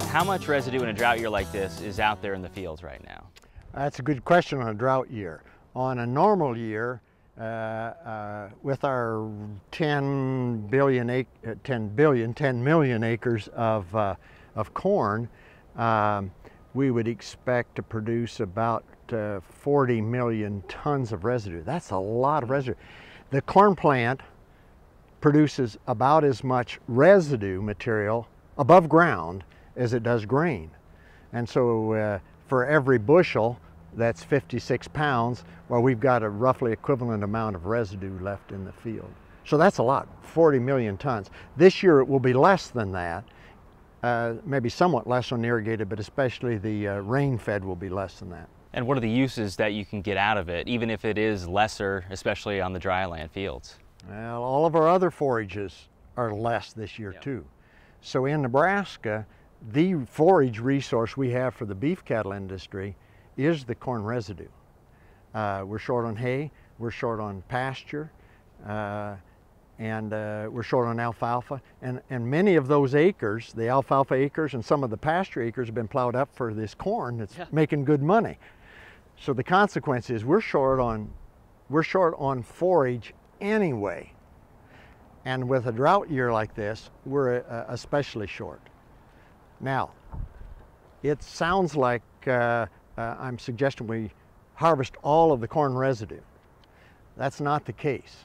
How much residue in a drought year like this is out there in the fields right now? That's a good question on a drought year. On a normal year, with our 10 million acres of corn, we would expect to produce about 40 million tons of residue. That's a lot of residue. The corn plant produces about as much residue material above ground as it does grain. And so for every bushel, that's 56 pounds, well, we've got a roughly equivalent amount of residue left in the field. So that's a lot, 40 million tons. This year it will be less than that, maybe somewhat less on irrigated, but especially the rain-fed will be less than that. And what are the uses that you can get out of it, even if it is lesser, especially on the dry land fields? Well, all of our other forages are less this year too. So in Nebraska, the forage resource we have for the beef cattle industry is the corn residue. We're short on hay, we're short on pasture, and we're short on alfalfa. And many of those acres, the alfalfa acres and some of the pasture acres, have been plowed up for this corn that's making good money. So the consequence is we're short on forage anyway. And with a drought year like this, we're especially short. Now, it sounds like I'm suggesting we harvest all of the corn residue. That's not the case.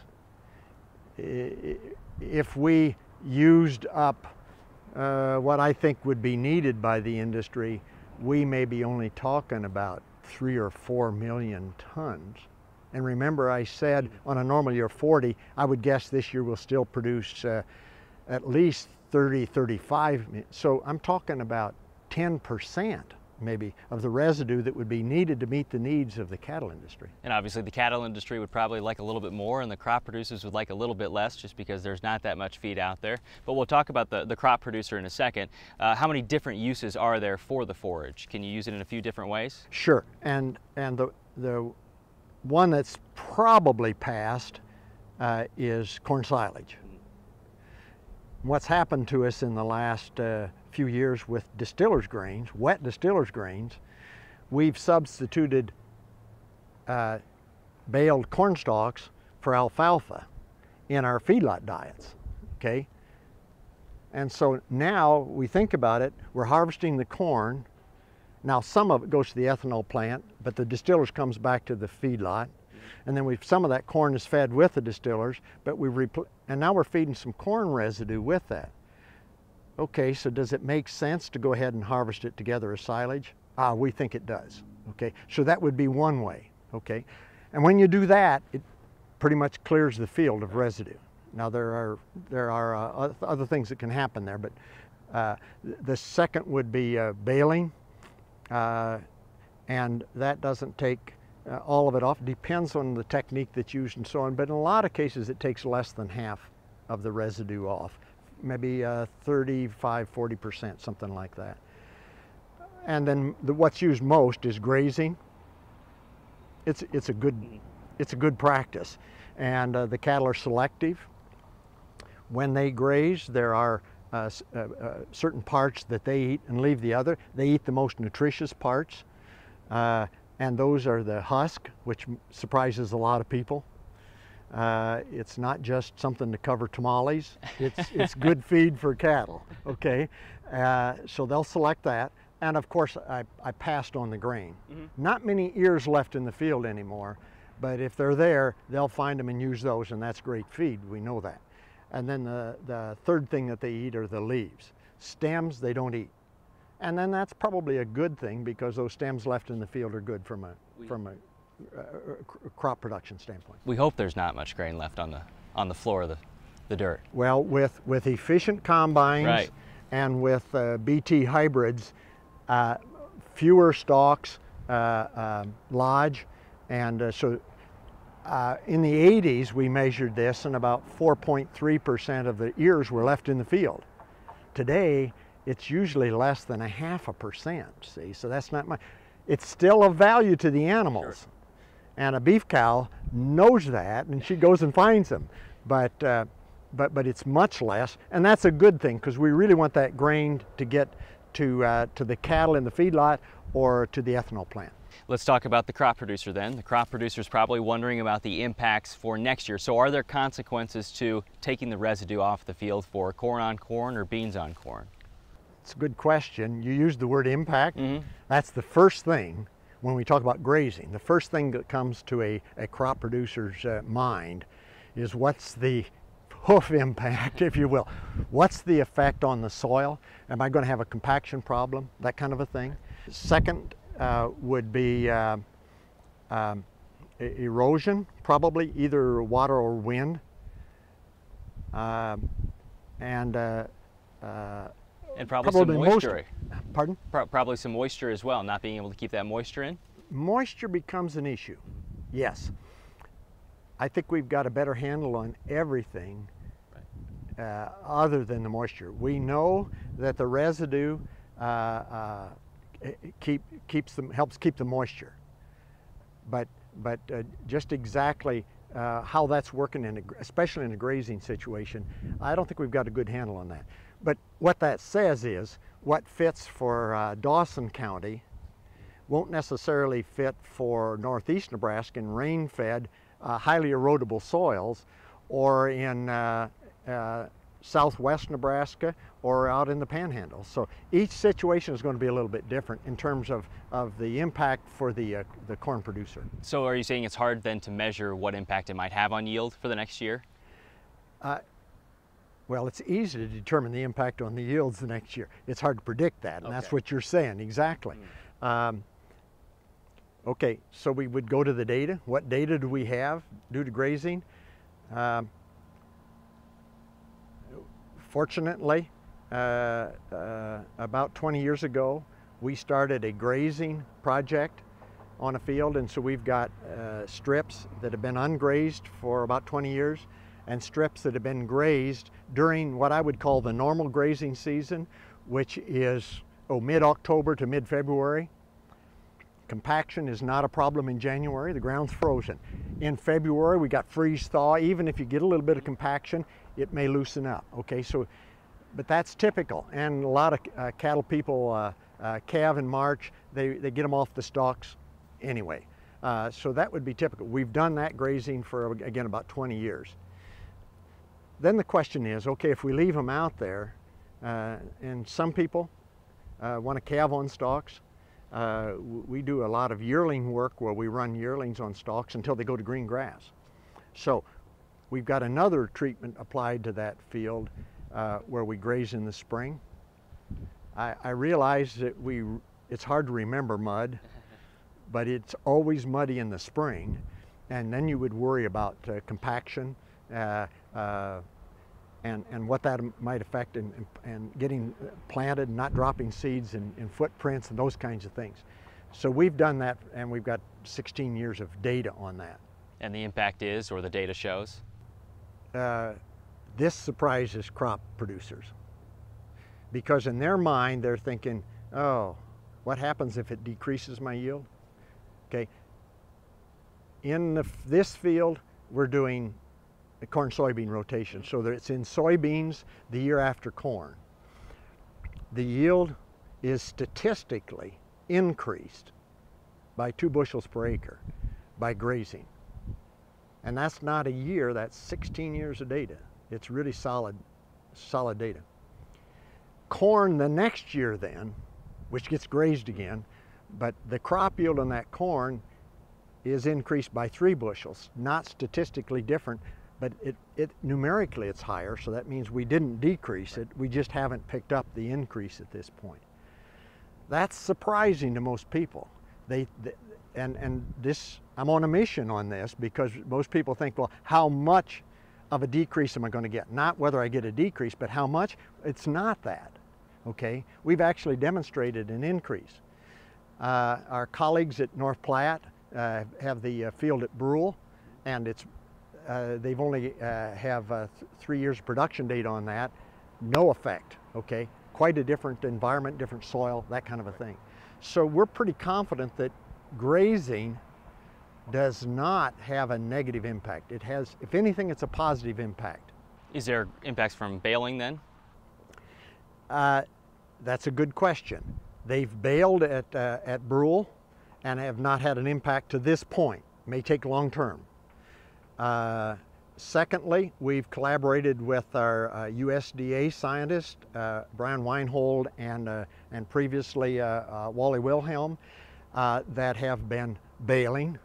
If we used up what I think would be needed by the industry, we may be only talking about 3 or 4 million tons. And remember, I said on a normal year 40, I would guess this year we'll still produce at least 30, 35. So I'm talking about 10% maybe of the residue that would be needed to meet the needs of the cattle industry. And obviously the cattle industry would probably like a little bit more, and the crop producers would like a little bit less, just because there's not that much feed out there. But we'll talk about the crop producer in a second. How many different uses are there for the forage? Can you use it in a few different ways? Sure, and the one that's probably passed is corn silage. What's happened to us in the last few years with distillers grains, wet distillers grains, we've substituted baled corn stalks for alfalfa in our feedlot diets, okay? And so now we think about it, we're harvesting the corn. Now some of it goes to the ethanol plant, but the distillers comes back to the feedlot. And then some of that corn is fed with the distillers, but and now we're feeding some corn residue with that. Okay, so does it make sense to go ahead and harvest it together as silage? We think it does, okay? So that would be one way, okay? And when you do that, it pretty much clears the field of residue. Now there are other things that can happen there, but the second would be baling, and that doesn't take all of it off. Depends on the technique that's used and so on, but in a lot of cases it takes less than half of the residue off, maybe 35, 40%, something like that. And then what's used most is grazing. It's a good practice, and the cattle are selective. When they graze, there are certain parts that they eat and leave the other. They eat the most nutritious parts. And those are the husk, which surprises a lot of people. It's not just something to cover tamales. It's good feed for cattle, okay? So they'll select that. And of course, I passed on the grain. Not many ears left in the field anymore, but if they're there, they'll find them and use those, and that's great feed, we know that. And then the third thing that they eat are the leaves. Stems, they don't eat. And then that's probably a good thing, because those stems left in the field are good from a crop production standpoint. We hope there's not much grain left on the floor of the dirt. Well, with efficient combines and with BT hybrids, fewer stalks lodge, and so in the 80s we measured this, and about 4.3% of the ears were left in the field. Today, it's usually less than 0.5%, see, so that's not much. It's still of value to the animals. Sure. And a beef cow knows that, and she goes and finds them. But it's much less, and that's a good thing, because we really want that grain to get to the cattle in the feedlot or to the ethanol plant. Let's talk about the crop producer then. The crop producer is probably wondering about the impacts for next year. So are there consequences to taking the residue off the field for corn on corn or beans on corn? It's a good question. You used the word impact. Mm-hmm. That's the first thing when we talk about grazing. The first thing that comes to a crop producer's mind is what's the hoof impact, if you will. What's the effect on the soil? Am I going to have a compaction problem? That kind of a thing. Second would be erosion, probably either water or wind. And probably some moisture. Pardon? Probably some moisture as well, not being able to keep that moisture in. Moisture becomes an issue, yes. I think we've got a better handle on everything other than the moisture. We know that the residue helps keep the moisture, but just exactly how that's working, especially in a grazing situation, I don't think we've got a good handle on that. But what that says is what fits for Dawson County won't necessarily fit for northeast Nebraska in rain-fed, highly erodible soils, or in southwest Nebraska or out in the panhandle. So each situation is going to be a little bit different in terms of the impact for the corn producer. So are you saying it's hard then to measure what impact it might have on yield for the next year? Well, it's easy to determine the impact on the yields the next year. It's hard to predict that, and that's what you're saying, exactly. Okay, so we would go to the data. What data do we have due to grazing? Fortunately, about 20 years ago, we started a grazing project on a field, and so we've got strips that have been ungrazed for about 20 years and strips that have been grazed during what I would call the normal grazing season, which is mid-October to mid-February. Compaction is not a problem in January. The ground's frozen. In February, we got freeze-thaw. Even if you get a little bit of compaction, it may loosen up. Okay, so, but that's typical. And a lot of cattle people calve in March. They get them off the stalks anyway. So that would be typical. We've done that grazing for, again, about 20 years. Then the question is, okay, if we leave them out there, and some people want to calve on stalks, we do a lot of yearling work where we run yearlings on stalks until they go to green grass. So we've got another treatment applied to that field where we graze in the spring. I realize that it's hard to remember mud, but it's always muddy in the spring, and then you would worry about compaction and what that might affect and getting planted and not dropping seeds in footprints and those kinds of things. So we've done that, and we've got 16 years of data on that. And the impact is, or the data shows? This surprises crop producers, because in their mind they're thinking, oh, what happens if it decreases my yield? Okay, in this field we're doing a corn-soybean rotation, so that it's in soybeans the year after corn. The yield is statistically increased by 2 bushels per acre by grazing. And that's not a year, that's 16 years of data. It's really solid data. Corn the next year then, which gets grazed again, but the crop yield on that corn is increased by 3 bushels, not statistically different, but numerically it's higher, so that means we didn't decrease it, we just haven't picked up the increase at this point. That's surprising to most people. And this, I'm on a mission on this, because most people think, well, how much of a decrease am I going to get? Not whether I get a decrease, but how much? It's not that, okay? We've actually demonstrated an increase. Our colleagues at North Platte have the field at Brule, and they've only have 3 years of production data on that. No effect, okay? Quite a different environment, different soil, that kind of a thing. So we're pretty confident that grazing does not have a negative impact. It has, if anything, it's a positive impact. Is there impacts from baling then? That's a good question. They've baled at Brule and have not had an impact to this point. May take long term. Secondly, we've collaborated with our USDA scientist, Brian Weinhold, and previously Wally Wilhelm, that have been baling.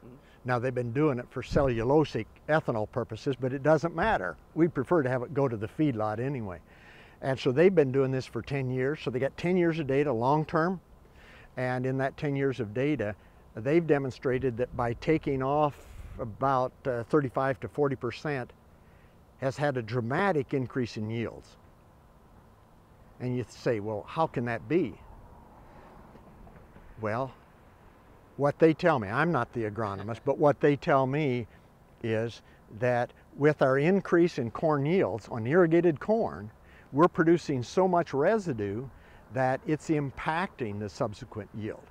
Now, they've been doing it for cellulosic ethanol purposes, but it doesn't matter. We'd prefer to have it go to the feedlot anyway. And so they've been doing this for 10 years. So they got 10 years of data long term. And in that 10 years of data, they've demonstrated that by taking off about 35 to 40% has had a dramatic increase in yields. And you say, well, how can that be? Well, what they tell me, I'm not the agronomist, but what they tell me is that with our increase in corn yields on irrigated corn, we're producing so much residue that it's impacting the subsequent yield.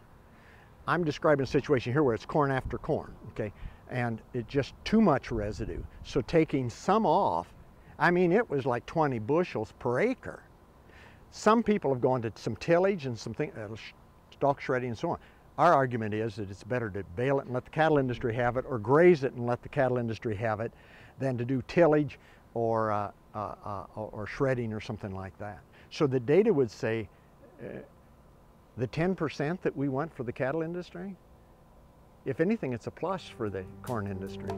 I'm describing a situation here where it's corn after corn, okay? And it's just too much residue. So taking some off, I mean, it was like 20 bushels per acre. Some people have gone to some tillage and some stalk shredding and so on. Our argument is that it's better to bale it and let the cattle industry have it, or graze it and let the cattle industry have it, than to do tillage or shredding or something like that. So the data would say the 10% that we want for the cattle industry, if anything, it's a plus for the corn industry.